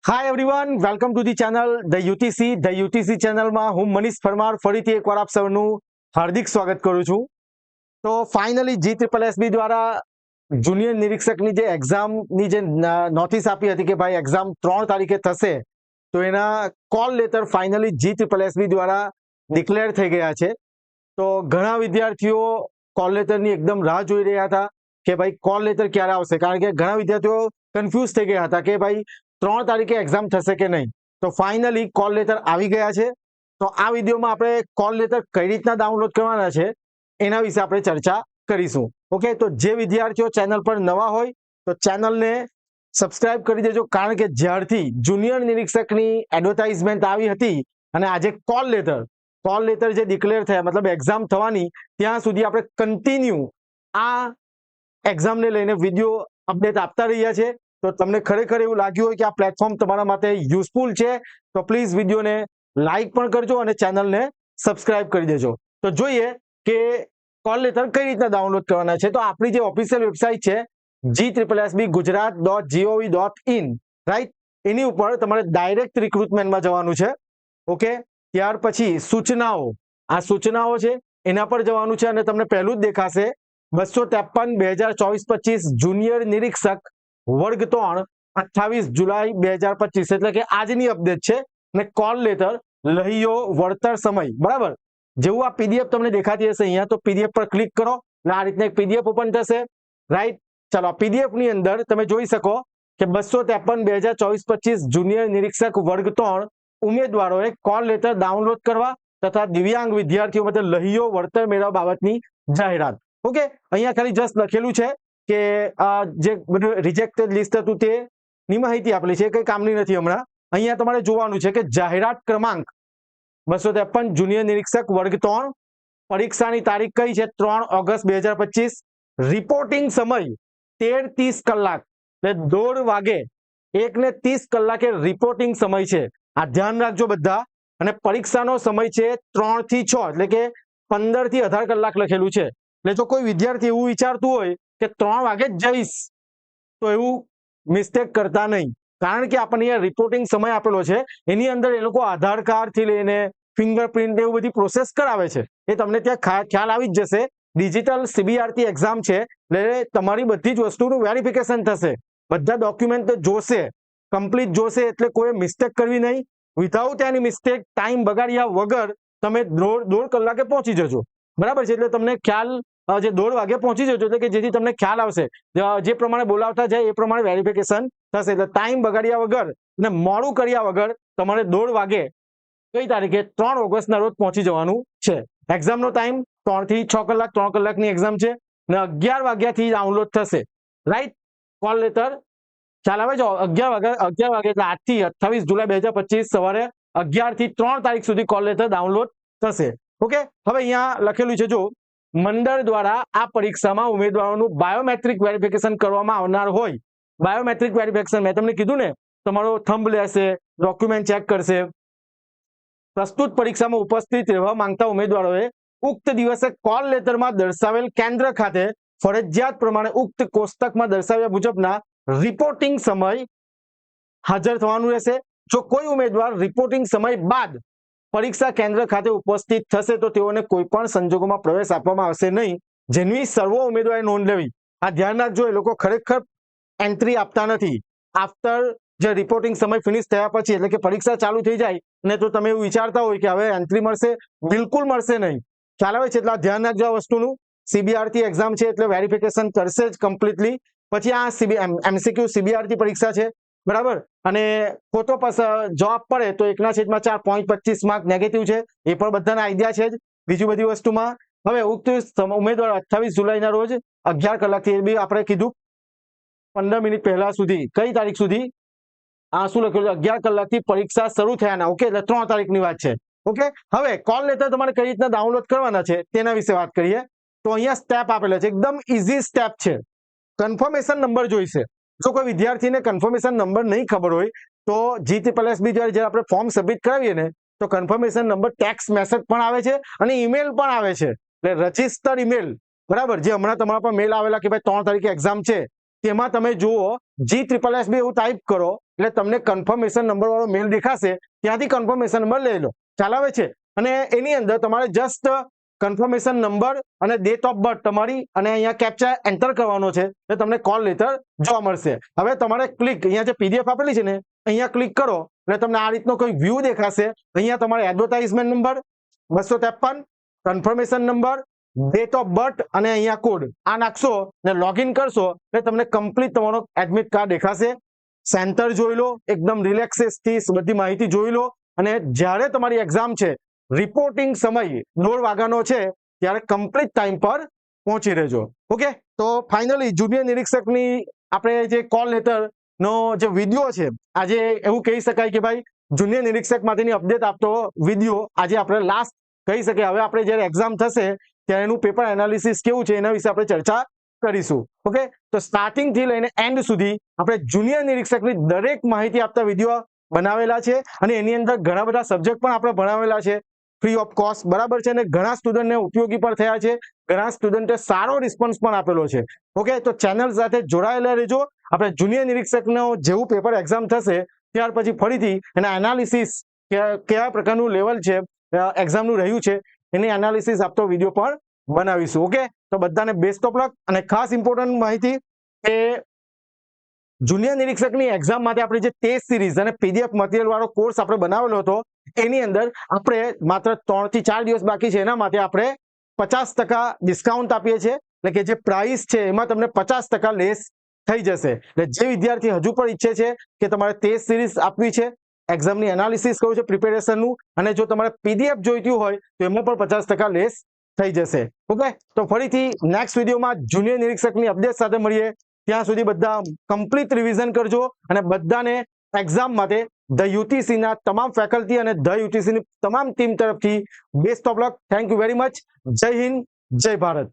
Hi everyone, welcome to the channel the UTC. The UTC ચેનલમાં હું મનીષ પરમાર ફરીથી એકવાર આપ સૌનું હાર્દિક સ્વાગત કરું છું. તો ફાઇનલી GSSB દ્વારા જુનિયર નિરીક્ષકની જે એક્ઝામની જે નોટિસ આપી હતી કે ભાઈ એક્ઝામ 3 તારીખે થશે, તો એના કોલ લેટર ફાઇનલી GSSB દ્વારા ડિક્લેર થઈ ગયા છે. તો ઘણા વિદ્યાર્થીઓ કોલ લેટરની એકદમ રાહ જોઈ રહ્યા હતા કે ભાઈ કોલ લેટર ક્યારે આવશે, કારણ કે ઘણા વિદ્યાર્થીઓ કન્ફ્યુઝ થઈ ગયા હતા કે ભાઈ 3 તારીખે એક્ઝામ થશે કે નહીં. તો ફાઇનલી કોલ લેટર આવી ગયા છે. તો આ વિડીયોમાં આપણે કોલ લેટર કઈ રીતના ડાઉનલોડ કરવાના છે એના વિશે આપણે ચર્ચા કરીશું. ઓકે, તો જે વિદ્યાર્થીઓ ચેનલ પર નવા હોય તો ચેનલને સબસ્ક્રાઇબ કરી દેજો, કારણ કે જ્યારથી જુનિયર નિરીક્ષકની એડવર્ટાઇઝમેન્ટ આવી હતી અને આજે કોલ લેટર જે ડિક્લેર થયા, મતલબ એક્ઝામ થવાની ત્યાં સુધી આપણે કન્ટિન્યુ આ એક્ઝામને લઈને વિડીયો અપડેટ આપતા રહ્યા છે. તો તમને ખરેખર એવું લાગ્યું હોય કે આ પ્લેટફોર્મ તમારા માટે યુઝફુલ છે તો પ્લીઝ વિડીયોને લાઈક પણ કરજો અને ચેનલને સબસ્ક્રાઇબ કરી દેજો. તો જોઈએ કે કોલ લેટર કઈ રીતના ડાઉનલોડ કરવાના છે. તો આપણી જે ઓફિશિયલ વેબસાઇટ છે GSSBgujarat.gov.in, રાઈટ, એની ઉપર તમારે ડાયરેક્ટ રિક્રુટમેન્ટમાં જવાનું છે. ઓકે, ત્યાર પછી સૂચનાઓ છે એના પર જવાનું છે અને તમને પહેલું જ દેખાશે 253/2024-25 જુનિયર નિરીક્ષક વર્ગ 3 28 જુલાઈ 2025, એટલે કે આજની અપડેટ છે. અને કોલ લેટર લહિયો વળતર સમય, બરાબર. જેવું આ પીડીએફ તમને દેખાતી હશે અહીંયા, તો પીડીએફ પર ક્લિક કરો અને આ રીતના એક પીડીએફ ઓપન થશે, રાઈટ. ચાલો, આ પીડીએફ ની અંદર તમે જોઈ શકો કે 253/2024-25 જુનિયર નિરીક્ષક વર્ગ 3 ઉમેદવારોએ કોલ લેટર ડાઉનલોડ કરવા તથા દિવ્યાંગ વિદ્યાર્થીઓ માટે લહિયો વળતર મેળવવા બાબતની જાહેરાત. ઓકે, અહીંયા ખાલી જસ્ટ લખેલું છે કે જે બધું રિજેક્ટેડ લિસ્ટ હતું તેની માહિતી આપેલી છે, કઈ કામની નથી. હમણાં અહીંયા તમારે જોવાનું છે કે જાહેરાત ક્રમાંક 253 જુનિયર નિરીક્ષક વર્ગ 3, પરીક્ષાની તારીખ કઈ છે 3 ઓગસ્ટ 2025, રિપોર્ટિંગ સમય 13:30 કલાક, એટલે 1:30 વાગે 1:30 કલાકે રિપોર્ટિંગ સમય છે. આ ધ્યાન રાખજો બધા. અને પરીક્ષાનો સમય છે 3 થી 6, એટલે કે 15 થી 18 કલાક લખેલું છે. એટલે જો કોઈ વિદ્યાર્થી એવું વિચારતું હોય કે 3 વાગે જ જઈશ, તો એવું મિસ્ટેક કરતા નહીં, કારણ કે આપણને અહીંયા રિપોર્ટિંગ સમય આપેલો છે. એની અંદર એ લોકો આધાર કાર્ડ થી લઈને ફિંગરપ્રિન્ટ એવું બધી પ્રોસેસ કરાવે છે. એ તમને ત્યાં ખ્યાલ આવી જ જશે. ડિજિટલ CBRT એક્ઝામ છે એટલે તમારી બધી જ વસ્તુનું વેરિફિકેશન થશે, બધા ડોક્યુમેન્ટ જોશે, કમ્પ્લીટ જોશે, એટલે કોઈ મિસ્ટેક કરવી નહીં. વિધાઉટ એની મિસ્ટેક, ટાઈમ બગાડ્યા વગર તમે 1.5 કલાકે પહોંચી જજો, બરાબર છે. એટલે તમને ખ્યાલ જે 1:30 વાગે પહોંચી જજો, એટલે કે જેથી તમને ખ્યાલ આવશે જે પ્રમાણે બોલાવતા જાય એ પ્રમાણે વેરિફિકેશન થશે. એટલે ટાઈમ બગાડ્યા વગર અને મોડું કર્યા વગર તમારે 1:30 વાગે કઈ તારીખે 3 ઓગસ્ટના રોજ પહોંચી જવાનું છે. એક્ઝામનો ટાઈમ 3 થી 6 કલાક, 3 કલાકની એક્ઝામ છે અને 11 વાગ્યાથી ડાઉનલોડ થશે, રાઈટ. કોલ લેટર ખ્યાલ આવે છે? 11 વાગે એટલે આજથી 28 જુલાઈ 2025 સવારે 11 થી 3 તારીખ સુધી કોલ લેટર ડાઉનલોડ થશે. ઓકે, હવે અહીંયા લખેલું છે, જો મંડળ દ્વારા આ પરીક્ષામાં ઉમેદવારોનું બાયોમેટ્રિક વેરિફિકેશન કરવામાં આવનાર હોય. બાયોમેટ્રિક વેરિફિકેશન મેં તમને કીધું ને, તમારો થંબ લેશે, ડોક્યુમેન્ટ ચેક કરશે. પ્રસ્તુત પરીક્ષામાં ઉપસ્થિત રહેવા માંગતા ઉમેદવારોએ ઉક્ત દિવસે કોલ લેટરમાં દર્શાવેલ કેન્દ્ર ખાતે ફરજિયાત પ્રમાણે ઉક્ત કોષ્ટકમાં દર્શાવ્યા મુજબના રિપોર્ટિંગ સમય હાજર થવાનું રહેશે. જો કોઈ ઉમેદવાર રિપોર્ટિંગ સમય બાદ પરીક્ષા કેન્દ્ર ખાતે ઉપસ્થિત થશે તો તેઓને કોઈ પણ સંજોગોમાં પ્રવેશ આપવામાં આવશે નહીં, જેની સર્વ ઉમેદવારે નોંધ લેવી. આ ધ્યાન રાખજો, એ લોકો ખરેખર એન્ટ્રી આપતા નથી આફ્ટર જે રિપોર્ટિંગ સમય ફિનિશ થયા પછી, એટલે કે પરીક્ષા ચાલુ થઈ જાય ને તો તમે એવું વિચારતા હોય કે હવે એન્ટ્રી મળશે, બિલકુલ મળશે નહીં. ખ્યાલ આવે છે? એટલે ધ્યાન રાખજો આ વસ્તુનું. CBRT એક્ઝામ છે એટલે વેરિફિકેશન કરશે જ કમ્પ્લીટલી. પછી આ MCQ CBRT પરીક્ષા છે, બરાબર. અને ખોટો જવાબ પડે તો 1/4 0.25 માર્ક નેગેટિવ છે, એ પણ બધાના આઈડિયા છે જ. બીજી બધી વસ્તુમાં હવે ઉક્ત ઉમેદવાર 28 જુલાઈના રોજ 11 કલાકથી, એ બી આપણે કીધું 15 મિનિટ પહેલા સુધી, કઈ તારીખ સુધી શું લખ્યું છે 11 કલાકથી પરીક્ષા શરૂ થયાના. ઓકે, એટલે 3 તારીખની વાત છે. ઓકે, હવે કોલ લેટર તમારે કઈ રીતના ડાઉનલોડ કરવાના છે તેના વિશે વાત કરીએ. તો અહીંયા સ્ટેપ આપેલા છે, એકદમ ઇઝી સ્ટેપ છે. કન્ફર્મેશન નંબર જોઈશે. જો કોઈ વિદ્યાર્થીને કન્ફર્મેશન નંબર નહીં ખબર હોય તો GSSB દ્વારા જ્યારે આપણે ફોર્મ સબમિટ કરાવીએ ને, તો કન્ફર્મેશન નંબર ટેક્સ્ટ મેસેજ પણ આવે છે અને ઈમેલ પણ આવે છે. એટલે રજિસ્ટર ઈમેલ, બરાબર, જે હમણાં તમારા પર મેલ આવેલા કે ભાઈ 3 તારીખે એક્ઝામ છે, તેમાં તમે જુઓ GSSB એવું ટાઈપ કરો એટલે તમને કન્ફર્મેશન નંબર વાળો મેલ દેખાશે, ત્યાંથી કન્ફર્મેશન નંબર લઈ લો. ખ્યાલ આવે છે? અને એની અંદર તમારે જસ્ટ કન્ફર્મેશન નંબર અને ડેટ ઓફ બર્થ તમારી અને અહીંયા કેપ્ચા એન્ટર કરવાનો છે એટલે તમને કોલ લેટર જોવા મળશે. હવે તમારે ક્લિક અહીંયા જે PDF આપેલી છે ને અહીંયા ક્લિક કરો એટલે તમને આ રીતનો કોઈ વ્યૂ દેખાશે. અહીંયા તમારે advertisement number 253, confirmation number, date of birth અને અહીંયા કોડ આ નાખશો ને લોગિન કરશો એટલે તમને કમ્પ્લીટ તમારો એડમિટ કાર્ડ દેખાશે. સેન્ટર જોઈ લો, એકદમ રિલેક્સેસથી બધી માહિતી જોઈ લો અને જ્યારે તમારી એક્ઝામ છે રિપોર્ટિંગ સમય 9 વાગ્યાનો છે ત્યારે કમ્પ્લીટ ટાઈમ પર પહોંચી રહેજો. ઓકે, તો ફાઇનલી જુનિયર નિરીક્ષકની આપણે જે કોલ લેટરનો જે વિડીયો છે આજે એવું કહી શકાય કે ભાઈ જુનિયર નિરીક્ષક માટેની અપડેટ આપતો વિડીયો આજે આપણે લાસ્ટ કહી શકીએ. હવે આપણે જ્યારે એક્ઝામ થશે ત્યારે એનું પેપર એનાલિસિસ કેવું છે એના વિશે આપણે ચર્ચા કરીશું. ઓકે, તો સ્ટાર્ટિંગ થી લઈને એન્ડ સુધી આપણે જુનિયર નિરીક્ષકની દરેક માહિતી આપતા વિડીયો બનાવેલા છે અને એની અંદર ઘણા બધા સબ્જેક્ટ પણ આપણે ભણાવેલા છે ફ્રી ઓફ કોસ્ટ, બરાબર છે, અને ઘણા સ્ટુડન્ટને ઉપયોગી પણ થયા છે, ઘણા સ્ટુડન્ટે સારો રિસ્પોન્સ પણ આપેલો છે. ઓકે, તો ચેનલ સાથે જોડાયેલા રહેજો. આપણે જુનિયર નિરીક્ષકનો જેવું પેપર એક્ઝામ થશે ત્યાર પછી ફરીથી એના એનાલિસિસ કયા પ્રકારનું લેવલ છે એક્ઝામનું રહ્યું છે એની એનાલિસિસ આપતો વિડીયો પણ બનાવીશું. ઓકે, તો બધાને બેસ્ટ ઓફ લક. અને ખાસ ઇમ્પોર્ટન્ટ માહિતી કે જુનિયર નિરીક્ષકની એક્ઝામ માટે આપણે જે ટેસ્ટ સિરીઝ અને PDF મટીરિયલ વાળો કોર્સ આપણે બનાવેલો હતો એની અંદર આપણે માત્ર 3 થી 4 દિવસ બાકી છે એના માટે આપણે 50% ડિસ્કાઉન્ટ આપીએ છીએ. એટલે કે જે પ્રાઇસ છે એમાં તમને 50% લેસ થઈ જશે. એટલે જે વિદ્યાર્થી હજુ પણ ઈચ્છે છે કે તમારે ટેસ્ટ સિરીઝ આપવી છે, એક્ઝામની એનાલિસિસ કરવું છે પ્રિપેરેશનનું, અને જો તમારે PDF જોઈતું હોય તો એમાં પણ 50% લેસ થઈ જશે. ઓકે, તો ફરીથી નેક્સ્ટ વિડીયોમાં જુનિયર નિરીક્ષકની અપડેટ સાથે મળીએ. ત્યાં સુધી બધા કમ્પ્લીટ રિવિઝન કરજો અને બધાને એક્ઝામ માટે ધ UTC ના તમામ ફેકલ્ટી અને ધ UTC ની તમામ ટીમ તરફથી best of luck. Thank you very much. જય હિન્દ, જય ભારત.